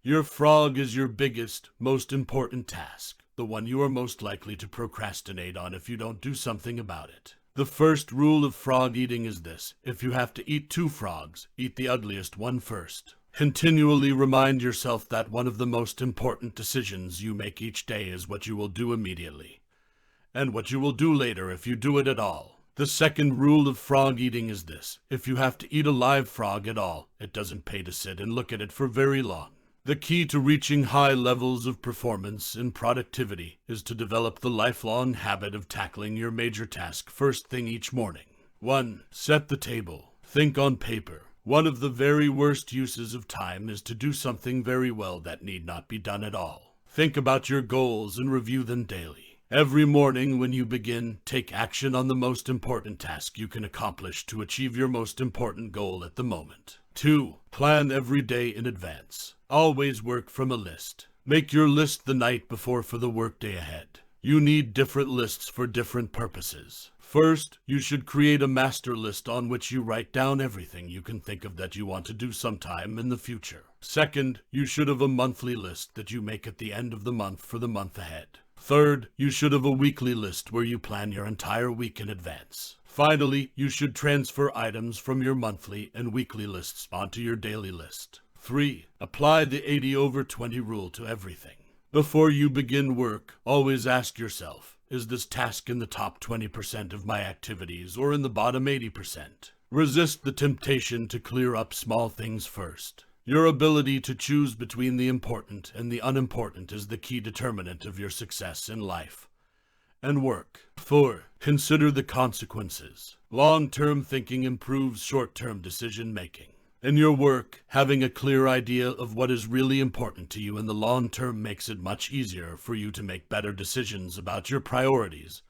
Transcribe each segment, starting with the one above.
Your frog is your biggest, most important task, the one you are most likely to procrastinate on if you don't do something about it. The first rule of frog eating is this: if you have to eat 2 frogs, eat the ugliest one first. Continually remind yourself that one of the most important decisions you make each day is what you will do immediately, and what you will do later if you do it at all. The second rule of frog eating is this: if you have to eat a live frog at all, it doesn't pay to sit and look at it for very long. The key to reaching high levels of performance and productivity is to develop the lifelong habit of tackling your major task first thing each morning. 1. Set the table. Think on paper. One of the very worst uses of time is to do something very well that need not be done at all. Think about your goals and review them daily. Every morning when you begin, take action on the most important task you can accomplish to achieve your most important goal at the moment. 2. Plan every day in advance. Always work from a list. Make your list the night before for the workday ahead. You need different lists for different purposes. First, you should create a master list on which you write down everything you can think of that you want to do sometime in the future. Second, you should have a monthly list that you make at the end of the month for the month ahead. Third, you should have a weekly list where you plan your entire week in advance. Finally, you should transfer items from your monthly and weekly lists onto your daily list. 3. Apply the 80/20 rule to everything. Before you begin work, always ask yourself, is this task in the top 20% of my activities or in the bottom 80%? Resist the temptation to clear up small things first. Your ability to choose between the important and the unimportant is the key determinant of your success in life and work. 4. Consider the consequences. Long-term thinking improves short-term decision-making. In your work, having a clear idea of what is really important to you in the long term makes it much easier for you to make better decisions about your priorities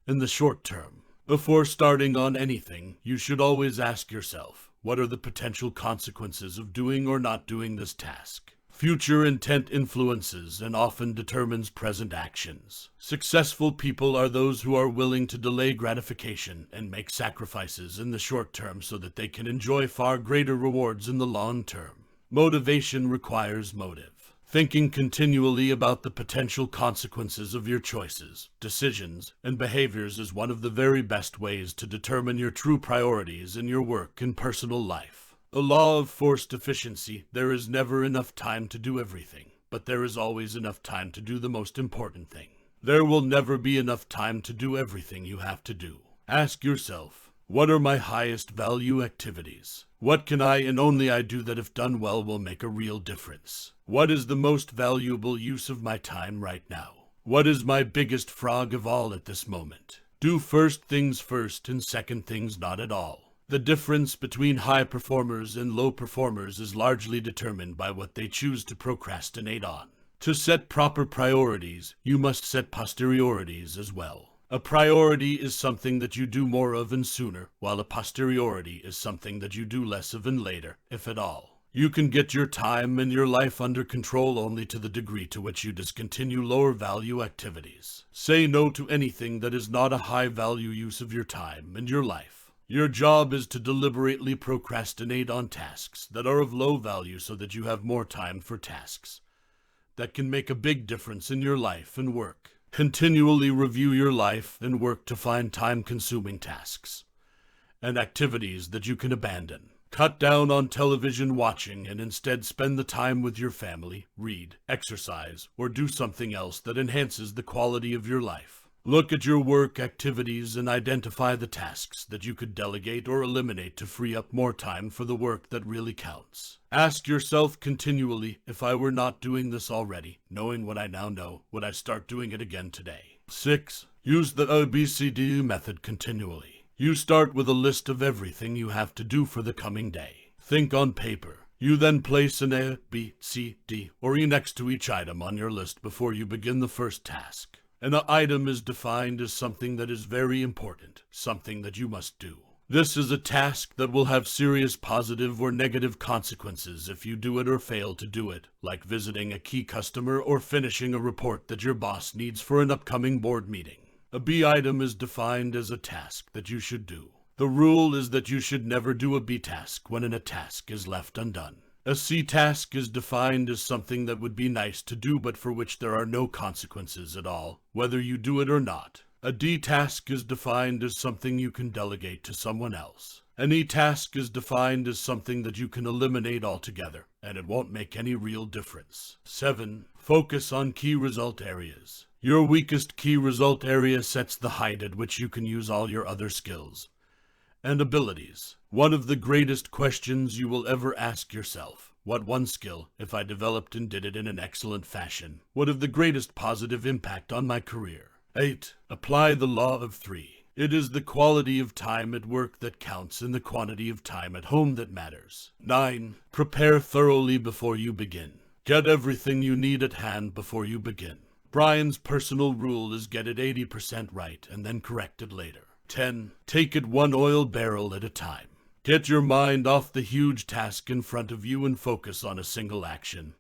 in the short term. Before starting on anything, you should always ask yourself, what are the potential consequences of doing or not doing this task? Future intent influences and often determines present actions. Successful people are those who are willing to delay gratification and make sacrifices in the short term so that they can enjoy far greater rewards in the long term. Motivation requires motive. Thinking continually about the potential consequences of your choices, decisions, and behaviors is one of the very best ways to determine your true priorities in your work and personal life. The law of forced efficiency: there is never enough time to do everything, but there is always enough time to do the most important thing. There will never be enough time to do everything you have to do. Ask yourself, what are my highest value activities? What can I and only I do that if done well will make a real difference? What is the most valuable use of my time right now? What is my biggest frog of all at this moment? Do first things first and second things not at all. The difference between high performers and low performers is largely determined by what they choose to procrastinate on. To set proper priorities, you must set posteriorities as well. A priority is something that you do more of and sooner, while a posteriority is something that you do less of and later, if at all. You can get your time and your life under control only to the degree to which you discontinue lower value activities. Say no to anything that is not a high value use of your time and your life. Your job is to deliberately procrastinate on tasks that are of low value so that you have more time for tasks that can make a big difference in your life and work. Continually review your life and work to find time-consuming tasks and activities that you can abandon. Cut down on television watching and instead spend the time with your family, read, exercise, or do something else that enhances the quality of your life. Look at your work activities and identify the tasks that you could delegate or eliminate to free up more time for the work that really counts. Ask yourself continually, if I were not doing this already, knowing what I now know, would I start doing it again today? 6. Use the ABCD method continually. You start with a list of everything you have to do for the coming day. Think on paper. You then place an A, B, C, D, or E next to each item on your list before you begin the first task. An item is defined as something that is very important, something that you must do. This is a task that will have serious positive or negative consequences if you do it or fail to do it, like visiting a key customer or finishing a report that your boss needs for an upcoming board meeting. A B item is defined as a task that you should do. The rule is that you should never do a B task when a task is left undone. A C task is defined as something that would be nice to do but for which there are no consequences at all, whether you do it or not. A D task is defined as something you can delegate to someone else. An E task is defined as something that you can eliminate altogether, and it won't make any real difference. 7. Focus on key result areas. Your weakest key result area sets the height at which you can use all your other skills and abilities. One of the greatest questions you will ever ask yourself: what one skill, if I developed and did it in an excellent fashion, would have the greatest positive impact on my career? 8. Apply the law of 3. It is the quality of time at work that counts and the quantity of time at home that matters. 9. Prepare thoroughly before you begin. Get everything you need at hand before you begin. Brian's personal rule is get it 80% right and then correct it later. 10. Take it one oil barrel at a time. Get your mind off the huge task in front of you and focus on a single action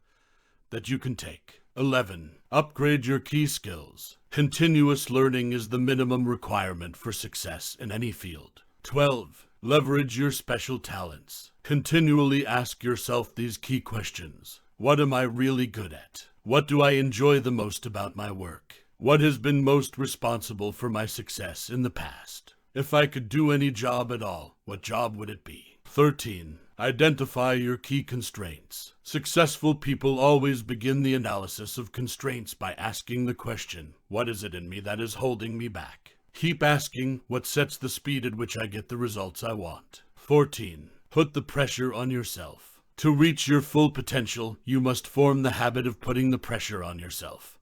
that you can take. 11. Upgrade your key skills. Continuous learning is the minimum requirement for success in any field. 12. Leverage your special talents. Continually ask yourself these key questions. What am I really good at? What do I enjoy the most about my work? What has been most responsible for my success in the past? If I could do any job at all, what job would it be? 13. Identify your key constraints. Successful people always begin the analysis of constraints by asking the question, what is it in me that is holding me back? Keep asking, what sets the speed at which I get the results I want? 14. Put the pressure on yourself. To reach your full potential, you must form the habit of putting the pressure on yourself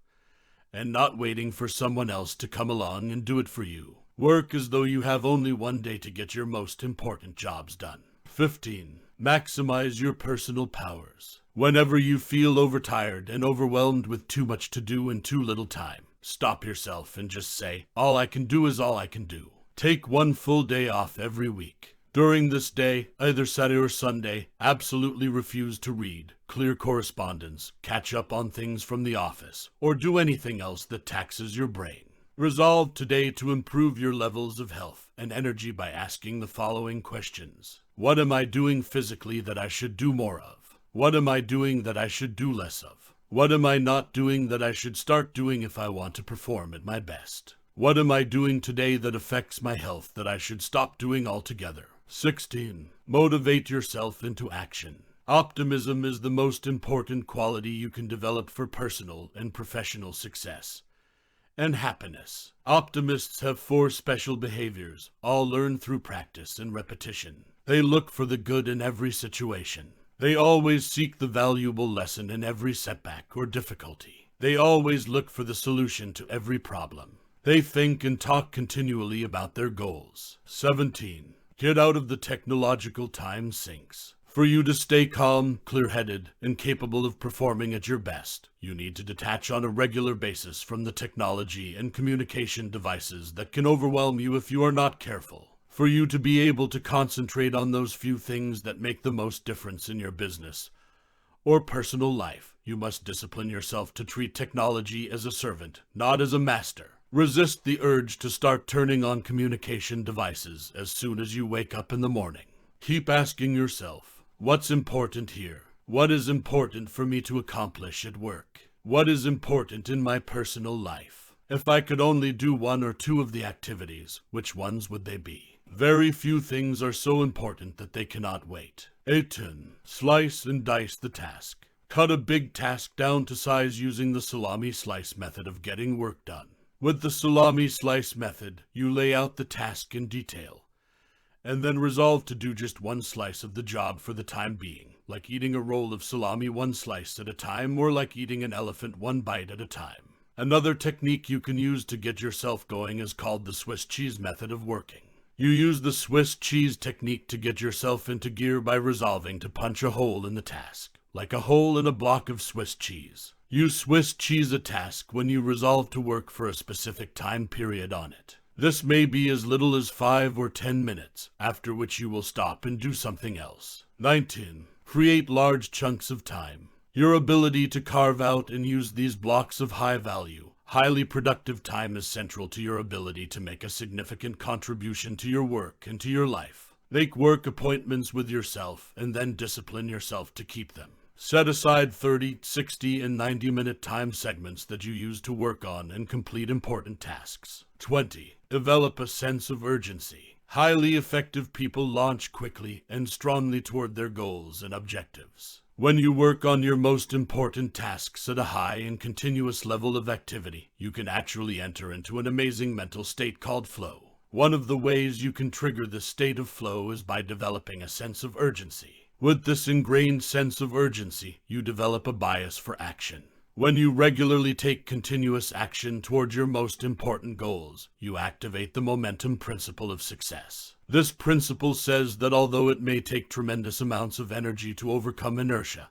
and not waiting for someone else to come along and do it for you. Work as though you have only one day to get your most important jobs done. 15. Maximize your personal powers. Whenever you feel overtired and overwhelmed with too much to do in too little time, stop yourself and just say, all I can do is all I can do. Take one full day off every week. During this day, either Saturday or Sunday, absolutely refuse to read, clear correspondence, catch up on things from the office, or do anything else that taxes your brain. Resolve today to improve your levels of health and energy by asking the following questions. What am I doing physically that I should do more of? What am I doing that I should do less of? What am I not doing that I should start doing if I want to perform at my best? What am I doing today that affects my health that I should stop doing altogether? 16. Motivate yourself into action. Optimism is the most important quality you can develop for personal and professional success and happiness. Optimists have 4 special behaviors, all learned through practice and repetition. They look for the good in every situation. They always seek the valuable lesson in every setback or difficulty. They always look for the solution to every problem. They think and talk continually about their goals. 17. Get out of the technological time sinks. For you to stay calm, clear-headed, and capable of performing at your best, you need to detach on a regular basis from the technology and communication devices that can overwhelm you if you are not careful. For you to be able to concentrate on those few things that make the most difference in your business or personal life, you must discipline yourself to treat technology as a servant, not as a master. Resist the urge to start turning on communication devices as soon as you wake up in the morning. Keep asking yourself, what's important here? What is important for me to accomplish at work? What is important in my personal life? If I could only do 1 or 2 of the activities, which ones would they be? Very few things are so important that they cannot wait. 18. Slice and dice the task. Cut a big task down to size using the salami slice method of getting work done. With the salami slice method, you lay out the task in detail, and then resolve to do just 1 slice of the job for the time being, like eating a roll of salami 1 slice at a time, or like eating an elephant 1 bite at a time. Another technique you can use to get yourself going is called the Swiss cheese method of working. You use the Swiss cheese technique to get yourself into gear by resolving to punch a hole in the task, like a hole in a block of Swiss cheese. You Swiss cheese a task when you resolve to work for a specific time period on it. This may be as little as 5 or 10 minutes, after which you will stop and do something else. 19. Create large chunks of time. Your ability to carve out and use these blocks of high value, highly productive time is central to your ability to make a significant contribution to your work and to your life. Make work appointments with yourself and then discipline yourself to keep them. Set aside 30, 60, and 90-minute time segments that you use to work on and complete important tasks. 20. Develop a sense of urgency. Highly effective people launch quickly and strongly toward their goals and objectives. When you work on your most important tasks at a high and continuous level of activity, you can actually enter into an amazing mental state called flow. One of the ways you can trigger this state of flow is by developing a sense of urgency. With this ingrained sense of urgency, you develop a bias for action. When you regularly take continuous action towards your most important goals, you activate the momentum principle of success. This principle says that although it may take tremendous amounts of energy to overcome inertia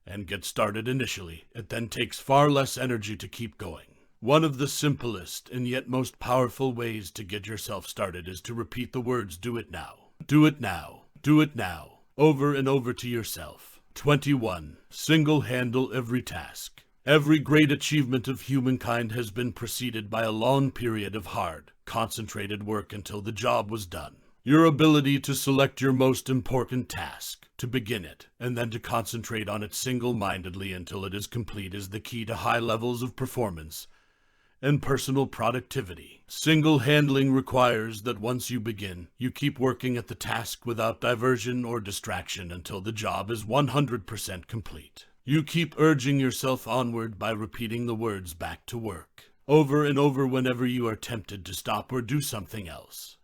and get started initially, it then takes far less energy to keep going. One of the simplest and yet most powerful ways to get yourself started is to repeat the words, "Do it now. Do it now. Do it now," over and over to yourself. 21. Single-handle every task. Every great achievement of humankind has been preceded by a long period of hard, concentrated work until the job was done. Your ability to select your most important task, to begin it, and then to concentrate on it single-mindedly until it is complete is the key to high levels of performance and personal productivity. Single-handling requires that once you begin, you keep working at the task without diversion or distraction until the job is 100% complete. You keep urging yourself onward by repeating the words "back to work" over and over whenever you are tempted to stop or do something else.